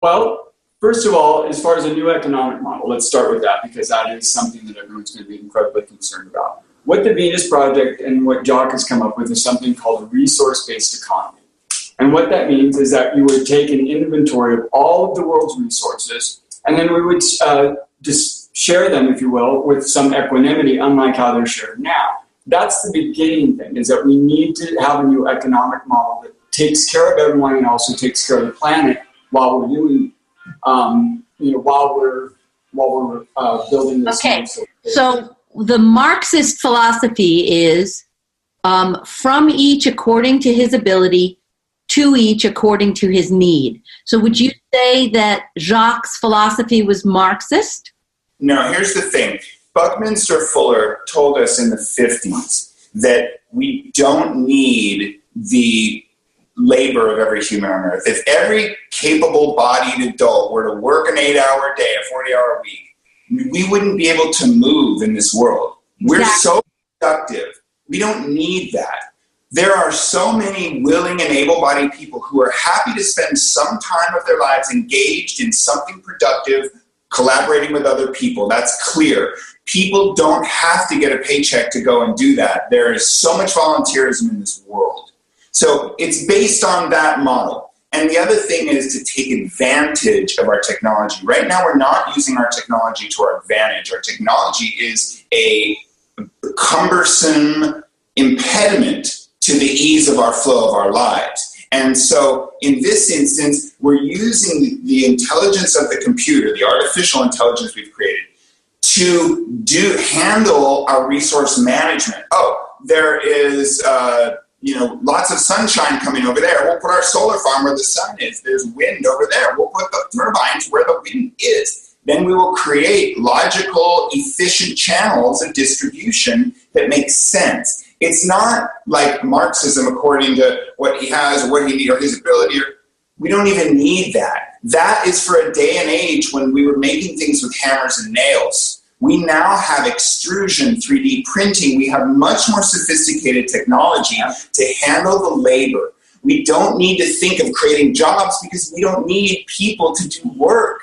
Well, first of all, as far as a new economic model, let's start with that because that is something that everyone's going to be incredibly concerned about. What the Venus Project and what Jock has come up with is something called a resource-based economy. And what that means is that you would take an inventory of all of the world's resources, and then we would just share them, if you will, with some equanimity, unlike how they're shared now. That's the beginning thing, is that we need to have a new economic model that takes care of everyone and also takes care of the planet while we're doing, while we're building this. Okay, so the Marxist philosophy is from each according to his ability, to each according to his need. So would you say that Jacques' philosophy was Marxist? No, here's the thing. Buckminster Fuller told us in the 50s that we don't need the labor of every human on earth. If every capable-bodied adult were to work an 8-hour day, a 40-hour week, we wouldn't be able to move in this world. We're so productive. We don't need that. There are so many willing and able-bodied people who are happy to spend some time of their lives engaged in something productive, collaborating with other people. That's clear. People don't have to get a paycheck to go and do that. There is so much volunteerism in this world. So it's based on that model. And the other thing is to take advantage of our technology. Right now, we're not using our technology to our advantage. Our technology is a cumbersome impediment to the ease of our flow of our lives. And so in this instance, we're using the intelligence of the computer, the artificial intelligence we've created, to handle our resource management. Oh, there is lots of sunshine coming over there. We'll put our solar farm where the sun is. There's wind over there. We'll put the turbines where the wind is. Then we will create logical, efficient channels of distribution that make sense. It's not like Marxism according to what he has or what he needs or his ability. We don't even need that. That is for a day and age when we were making things with hammers and nails. We now have extrusion, 3D printing. We have much more sophisticated technology to handle the labor. We don't need to think of creating jobs because we don't need people to do work.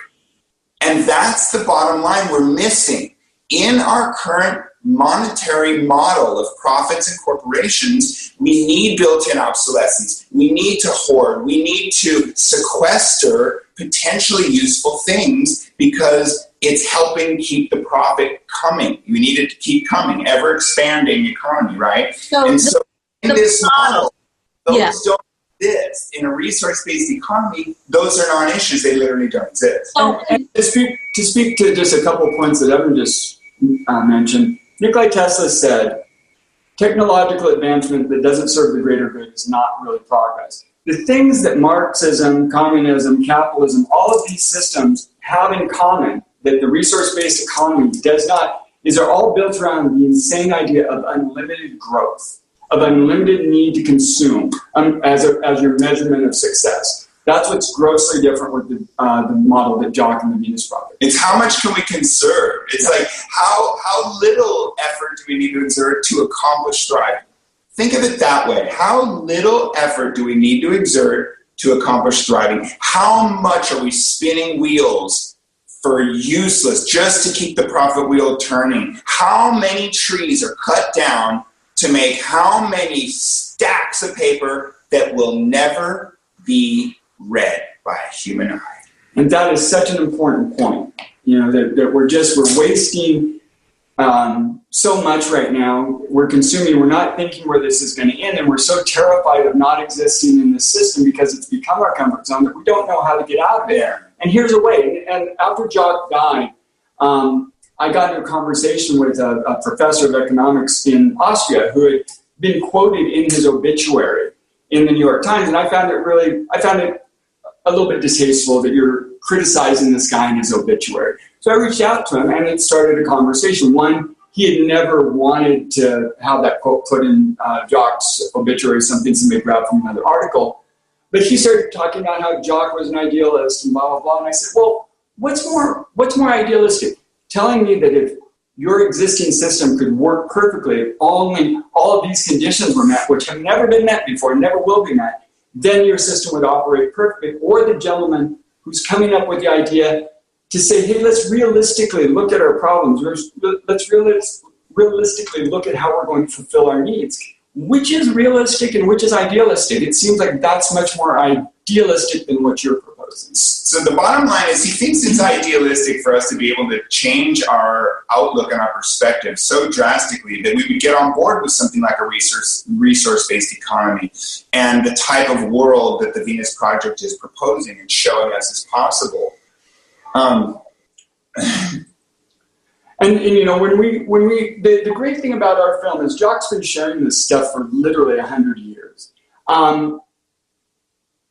And that's the bottom line we're missing. In our current monetary model of profits and corporations, we need built-in obsolescence. We need to hoard. We need to sequester potentially useful things because it's helping keep the profit coming. We need it to keep coming, ever-expanding economy, right? So in this model, those don't exist. In a resource-based economy, those are non-issues. They literally don't exist. And to speak to just a couple of points that Evan just mentioned, Nikola Tesla said, technological advancement that doesn't serve the greater good is not really progress. The things that Marxism, communism, capitalism, all of these systems have in common that the resource-based economy does not, is are all built around the insane idea of unlimited growth, of unlimited need to consume as your measurement of success. That's what's grossly different with the model that Jock and the Venus Project. It's how much can we conserve? It's like how little effort do we need to exert to accomplish thriving? Think of it that way. How little effort do we need to exert to accomplish thriving? How much are we spinning wheels for useless just to keep the profit wheel turning? How many trees are cut down to make how many stacks of paper that will never be read by a human eye? And that is such an important point. That we're wasting so much right now. We're consuming, we're not thinking where this is going to end, and we're so terrified of not existing in this system because it's become our comfort zone that we don't know how to get out of it. And here's a way. And after Jock died, I got into a conversation with a professor of economics in Austria who had been quoted in his obituary in the New York Times, and I found it a little bit distasteful that you're criticizing this guy in his obituary. So I reached out to him, and it started a conversation. One, he had never wanted to have that quote put in Jock's obituary, something somebody grabbed from another article. But he started talking about how Jock was an idealist and blah, blah, blah. And I said, well, what's more idealistic? Telling me that if your existing system could work perfectly if only all of these conditions were met, which have never been met before, never will be met, then your system would operate perfectly. Or the gentleman who's coming up with the idea to say, hey, let's realistically look at our problems. Let's realistically look at how we're going to fulfill our needs. Which is realistic and which is idealistic? It seems like that's much more idealistic than what you're proposing. So the bottom line is he thinks it's idealistic for us to be able to change our outlook and our perspective so drastically that we would get on board with something like a resource-based economy and the type of world that the Venus Project is proposing and showing us is possible. And you know, when we the great thing about our film is Jacques been sharing this stuff for literally 100 years.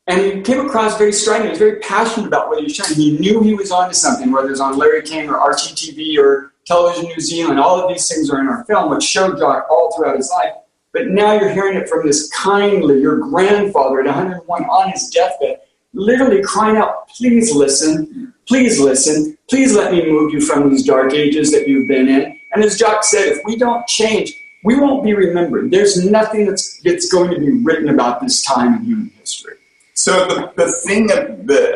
And he came across very striking. He was very passionate about what he was sharing. He knew he was onto something, whether it was on Larry King or RTTV or Television New Zealand. All of these things are in our film, which showed Jacques all throughout his life. But now you're hearing it from this kindly, your grandfather at 101 on his deathbed, literally crying out, please listen, please listen, please let me move you from these dark ages that you've been in. And as Jacques said, if we don't change, we won't be remembered. There's nothing that's going to be written about this time in human history. So the thing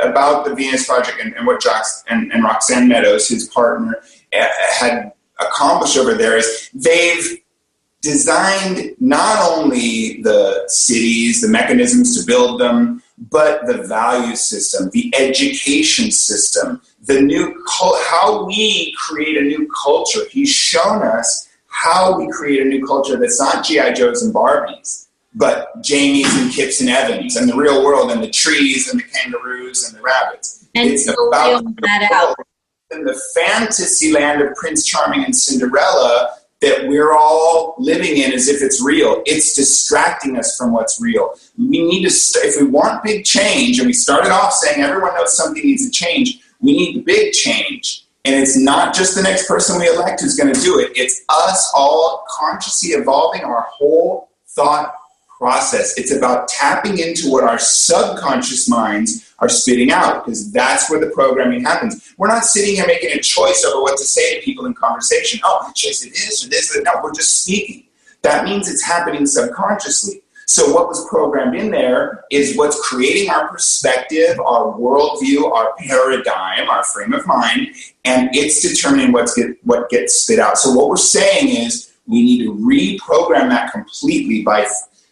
about the Venus Project and what Jacques and Roxanne Meadows, his partner, had accomplished over there is they've designed not only the cities, the mechanisms to build them, but the value system, the education system, the new how we create a new culture. He's shown us how we create a new culture that's not G.I. Joes and Barbies, but Jamies and Kips and Evans and the real world and the trees and the kangaroos and the rabbits. And it's so about that out. in the fantasy land of Prince Charming and Cinderella that we're all living in as if it's real. It's distracting us from what's real. We need to, if we want big change, and we started off saying everyone knows something needs to change, we need big change. And it's not just the next person we elect who's going to do it. It's us all consciously evolving our whole thought process. It's about tapping into what our subconscious minds are spitting out, because that's where the programming happens. We're not sitting here making a choice over what to say to people in conversation. Oh, should I say this or this? No, we're just speaking. That means it's happening subconsciously. So what was programmed in there is what's creating our perspective, our worldview, our paradigm, our frame of mind, and it's determining what gets spit out. So what we're saying is we need to reprogram that completely by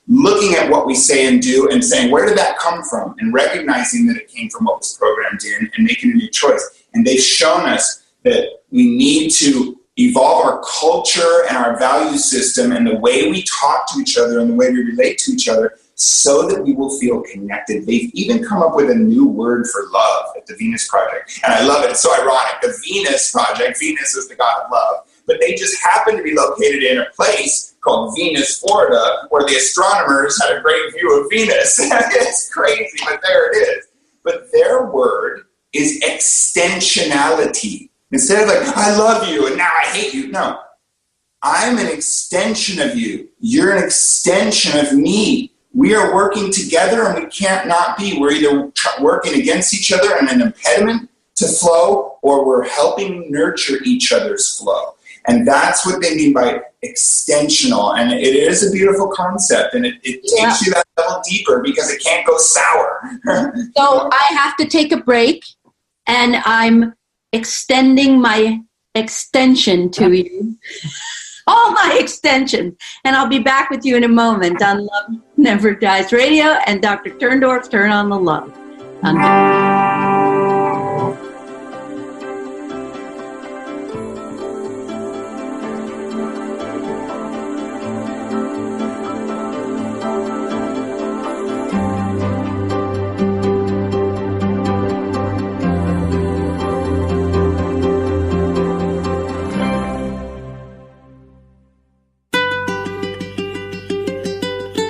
looking at what we say and do and saying, where did that come from? And recognizing that it came from what was programmed in and making a new choice. And they've shown us that we need to evolve our culture and our value system and the way we talk to each other and the way we relate to each other so that we will feel connected. They've even come up with a new word for love at the Venus Project. And I love it. It's so ironic. The Venus Project, Venus is the god of love, but they just happen to be located in a place called Venus, Florida, where the astronomers had a great view of Venus. It's crazy, but there it is. But their word is extensionality. Instead of like, I love you and now I hate you. No, I'm an extension of you. You're an extension of me. We are working together and we can't not be. We're either working against each other and an impediment to flow, or we're helping nurture each other's flow. And that's what they mean by extensional. And it is a beautiful concept, and it takes you that level deeper because it can't go sour. So I have to take a break, and I'm extending my extension to you. All my extensions. And I'll be back with you in a moment on Love Never Dies Radio and Dr. Turndorf's Turn on the Love.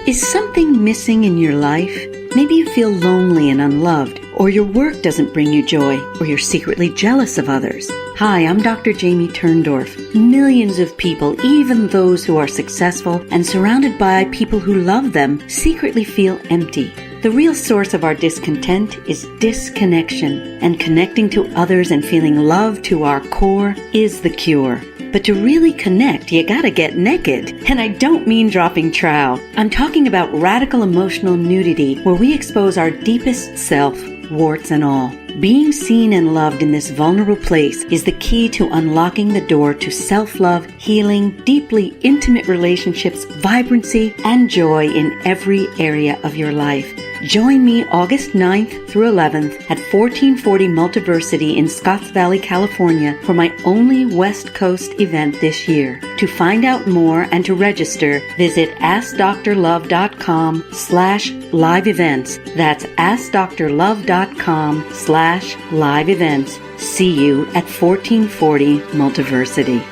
Is something missing in your life? Maybe you feel lonely and unloved, or your work doesn't bring you joy, or you're secretly jealous of others. Hi, I'm Dr. Jamie Turndorf. Millions of people, even those who are successful and surrounded by people who love them, secretly feel empty. The real source of our discontent is disconnection, and connecting to others and feeling love to our core is the cure. But to really connect, you gotta get naked. And I don't mean dropping trowel. I'm talking about radical emotional nudity, where we expose our deepest self, warts and all. Being seen and loved in this vulnerable place is the key to unlocking the door to self-love, healing, deeply intimate relationships, vibrancy, and joy in every area of your life. Join me August 9th through 11th at 1440 Multiversity in Scotts Valley, California for my only West Coast event this year. To find out more and to register, visit AskDrLove.com/live events. That's AskDrLove.com/live events. See you at 1440 Multiversity.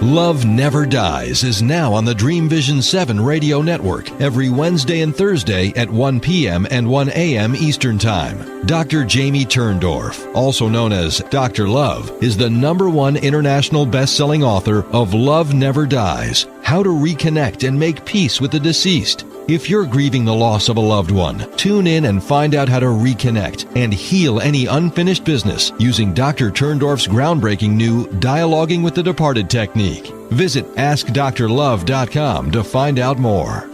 Love Never Dies is now on the Dreamvisions 7 radio network every Wednesday and Thursday at 1 p.m. and 1 a.m. Eastern Time. Dr. Jamie Turndorf, also known as Dr. Love, is the #1 international best-selling author of Love Never Dies, How to Reconnect and Make Peace with the Deceased. If you're grieving the loss of a loved one, tune in and find out how to reconnect and heal any unfinished business using Dr. Turndorf's groundbreaking new Dialoguing with the Departed technique. Visit AskDrLove.com to find out more.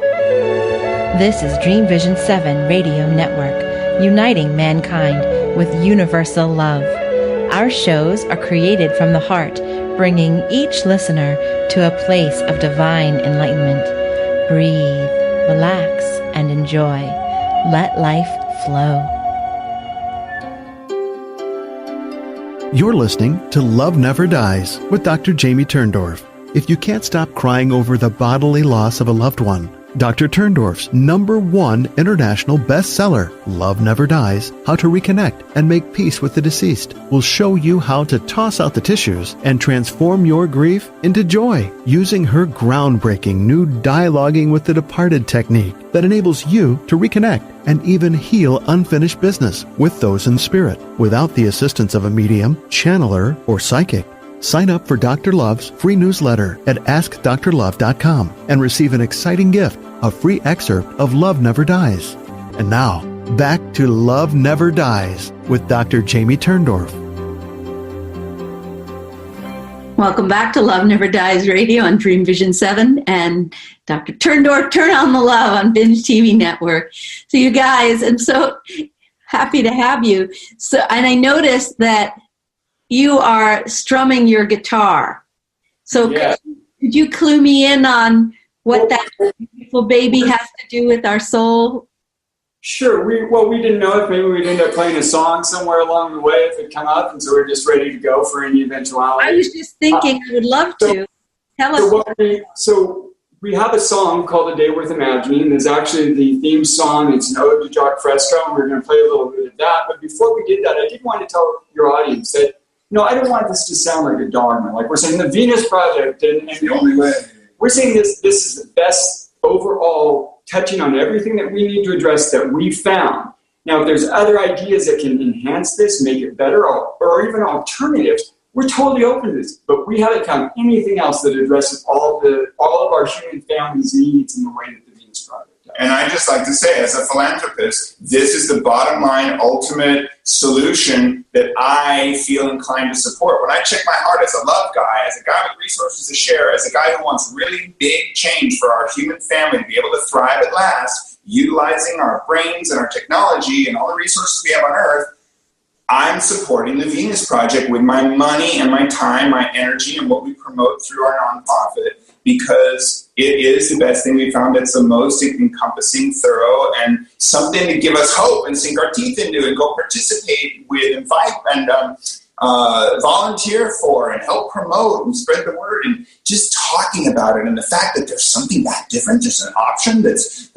This is Dreamvisions 7 Radio Network, uniting mankind with universal love. Our shows are created from the heart, bringing each listener to a place of divine enlightenment. Breathe, relax, and enjoy. Let life flow. You're listening to Love Never Dies with Dr. Jamie Turndorf. If you can't stop crying over the bodily loss of a loved one, Dr. Turndorf's #1 international bestseller, Love Never Dies, How to Reconnect and Make Peace with the Deceased, will show you how to toss out the tissues and transform your grief into joy using her groundbreaking new Dialoguing with the Departed technique that enables you to reconnect and even heal unfinished business with those in spirit without the assistance of a medium, channeler, or psychic. Sign up for Dr. Love's free newsletter at AskDrLove.com and receive an exciting gift, a free excerpt of Love Never Dies. And now, back to Love Never Dies with Dr. Jamie Turndorf. Welcome back to Love Never Dies Radio on Dreamvision 7 and Dr. Turndorf, Turn on the Love on Binge TV Network. So you guys, I'm so happy to have you. And I noticed that you are strumming your guitar. So could you clue me in on what that beautiful baby has to do with our soul? Sure. We didn't know if maybe we'd end up playing a song somewhere along the way if it come up, and so we're just ready to go for any eventuality. I was just thinking I would love to. Tell us. So we have a song called A Day Worth Imagining. There's actually the theme song. It's an ode to Jacques Fresco, and we're going to play a little bit of that. But before we did that, I did want to tell your audience that, I don't want this to sound like a dogma. Like we're saying the Venus Project, and the only way. We're saying this is the best overall, touching on everything that we need to address that we found. Now, if there's other ideas that can enhance this, make it better, or even alternatives, we're totally open to this. But we haven't found anything else that addresses all of our human family's needs in the way that the Venus Project does. And I just like to say, as a philanthropist, this is the bottom line, ultimate solution that I feel inclined to support. When I check my heart as a love guy, as a guy with resources to share, as a guy who wants really big change for our human family to be able to thrive at last, utilizing our brains and our technology and all the resources we have on Earth, I'm supporting the Venus Project with my money and my time, my energy, and what we promote through our nonprofit, because it is the best thing we found. It's the most encompassing, thorough, and something to give us hope and sink our teeth into and go participate with, invite, and volunteer for, and help promote and spread the word, and just talking about it, and the fact that there's something that different, there's an option that's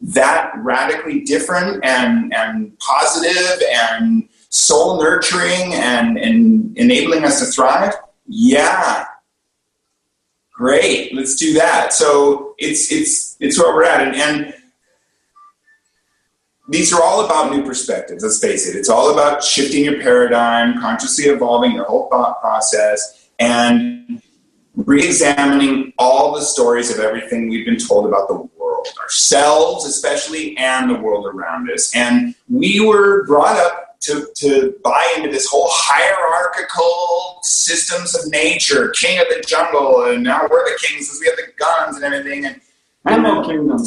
that radically different and positive and soul nurturing and enabling us to thrive. Yeah. Great, let's do that. So it's where we're at, and these are all about new perspectives. Let's face it; it's all about shifting your paradigm, consciously evolving your whole thought process, and re-examining all the stories of everything we've been told about the world, ourselves especially, and the world around us. And we were brought up to buy into this whole hierarchical systems of nature, king of the jungle, and now we're the kings because we have the guns and everything. And Animal kingdom.